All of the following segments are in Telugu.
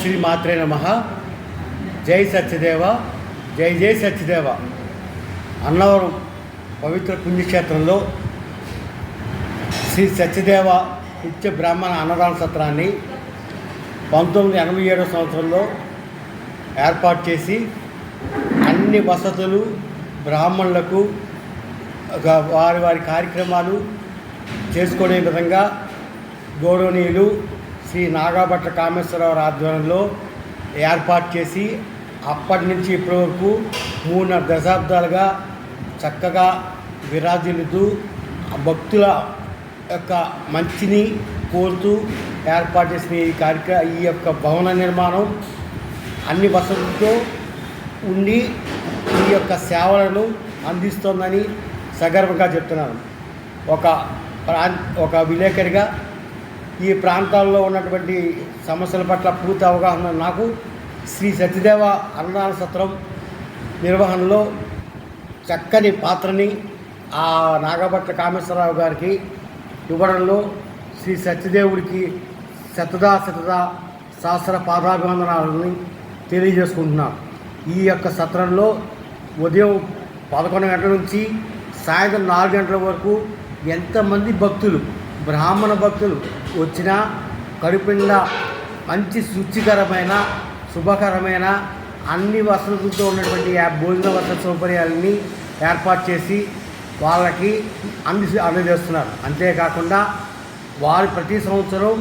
శ్రీ మాత్రే నమః. జై సత్యదేవ, జై జై సత్యదేవ. అన్నవరం పవిత్ర పుణ్యక్షేత్రంలో శ్రీ సత్యదేవ నిత్య బ్రాహ్మణ అన్నదాన సత్రాన్ని 1987 సంవత్సరంలో ఏర్పాటు చేసి అన్ని వసతులు బ్రాహ్మణులకు వారి వారి కార్యక్రమాలు చేసుకునే విధంగా గౌరవనీయులు శ్రీ నాగాభట్ల కామేశ్వరరావు ఆధ్వర్యంలో ఏర్పాటు చేసి అప్పటి నుంచి ఇప్పటి వరకు 3.5 దశాబ్దాలుగా చక్కగా విరాజిల్లుతూ భక్తుల యొక్క మంచిని కోరుతూ ఏర్పాటు చేసిన ఈ యొక్క భవన నిర్మాణం అన్ని వసతులతో ఉండి ఈ యొక్క సేవలను అందిస్తోందని సగర్వంగా చెప్తున్నాను. ఒక విలేకరిగా ఈ ప్రాంతాల్లో ఉన్నటువంటి సమస్యల పట్ల పూర్తి అవగాహన నాకు శ్రీ సత్యదేవ అన్నదాన సత్రం నిర్వహణలో చక్కని పాత్రని ఆ నాగభట్ల కామేశ్వరరావు గారికి ఇవ్వడంలో శ్రీ సత్యదేవుడికి శతదా సహస్ర పాదాభివందనాలని తెలియజేసుకుంటున్నాను. ఈ యొక్క సత్రంలో ఉదయం 11 గంటల నుంచి సాయంత్రం 4 గంటల వరకు ఎంతమంది భక్తులు బ్రాహ్మణ భక్తులు వచ్చినా కడుపుండా మంచి శుచికరమైన శుభకరమైన అన్ని వసతులతో ఉన్నటువంటి భోజన వసతి సౌకర్యాలని ఏర్పాటు చేసి వాళ్ళకి అందజేస్తున్నారు. అంతేకాకుండా వారు ప్రతి సంవత్సరం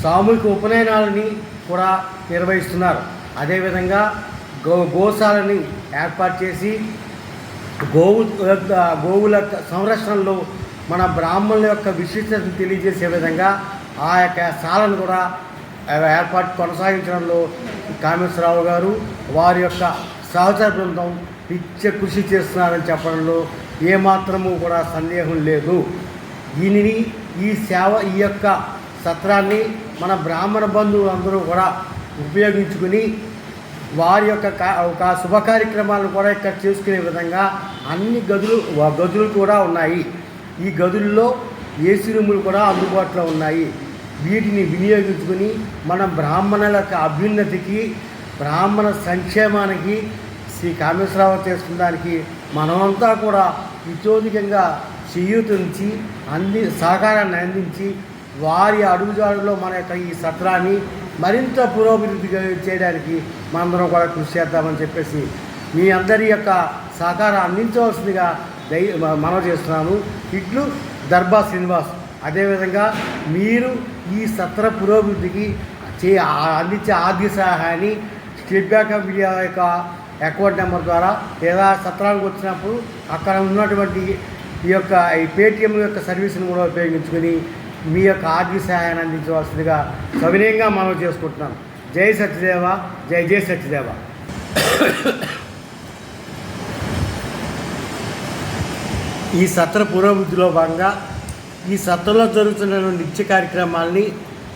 సామూహిక ఉపనయనాలని కూడా నిర్వహిస్తున్నారు. అదేవిధంగా గోశాలని ఏర్పాటు చేసి గోవుల సంరక్షణలో మన బ్రాహ్మణుల యొక్క విశిష్టతను తెలియజేసే విధంగా ఆ యొక్క శాలను కూడా ఏర్పాటు కొనసాగించడంలో కామేశ్వరరావు గారు వారి యొక్క సహచర బృందం నిత్య కృషి చేస్తున్నారని చెప్పడంలో ఏమాత్రము కూడా సందేహం లేదు. ఈ యొక్క సత్రాన్ని మన బ్రాహ్మణ బంధువులందరూ కూడా ఉపయోగించుకుని వారి యొక్క శుభ కార్యక్రమాలను కూడా ఇక్కడ చేసుకునే విధంగా అన్ని గదులు కూడా ఉన్నాయి. ఈ గదుల్లో ఏసీ రూములు కూడా అందుబాటులో ఉన్నాయి. వీటిని వినియోగించుకుని మన బ్రాహ్మణుల యొక్క అభ్యున్నతికి బ్రాహ్మణ సంక్షేమానికి శ్రీ కామేశ్వరరావు చేసుకున్నదానికి మనమంతా కూడా ఇతోధికంగా చేయూతనిచ్చి సహకారాన్ని అందించి వారి అడుగుజాడులో మన యొక్క ఈ సత్రాన్ని మరింత పురోభివృద్ధి చేయడానికి మనందరం కూడా కృషి చేద్దామని చెప్పేసి మీ అందరి యొక్క సహకారం అందించవలసిందిగా మనవి చేస్తున్నాను. ఇట్లు దర్బా శ్రీనివాస్. అదేవిధంగా మీరు ఈ సత్ర పురోభివృద్ధికి అందించే ఆర్థిక సహాయాన్ని స్టేట్ బ్యాంక్ ఆఫ్ ఇండియా యొక్క అకౌంట్ నెంబర్ ద్వారా లేదా సత్రానికి వచ్చినప్పుడు అక్కడ ఉన్నటువంటి ఈ పేటిఎం యొక్క సర్వీస్ని కూడా ఉపయోగించుకొని మీ యొక్క ఆర్థిక సహాయాన్ని అందించవలసిందిగా సవినయంగా మనవి చేసుకుంటున్నాను. జై సత్యదేవ, జై జై సత్యదేవ. ఈ సత్ర పురోభివృద్ధిలో భాగంగా ఈ సత్రంలో జరుగుతున్న నిత్య కార్యక్రమాలని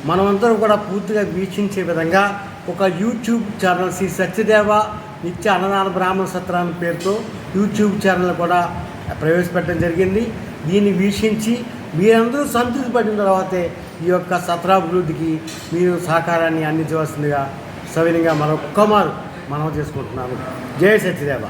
మనమందరం కూడా పూర్తిగా వీక్షించే విధంగా ఒక యూట్యూబ్ ఛానల్ శ్రీ సత్యదేవ నిత్య అన్నదాన బ్రాహ్మణ సత్రాన్ని పేరుతో యూట్యూబ్ ఛానల్ కూడా ప్రవేశపెట్టడం జరిగింది. దీన్ని వీక్షించి మీరందరూ సంతృప్తి పడిన తర్వాతే ఈ యొక్క సత్రాభివృద్ధికి మీరు సహకారాన్ని అందించవలసిందిగా సవినయంగా మనం చేసుకుంటున్నాను. జై సత్యదేవ.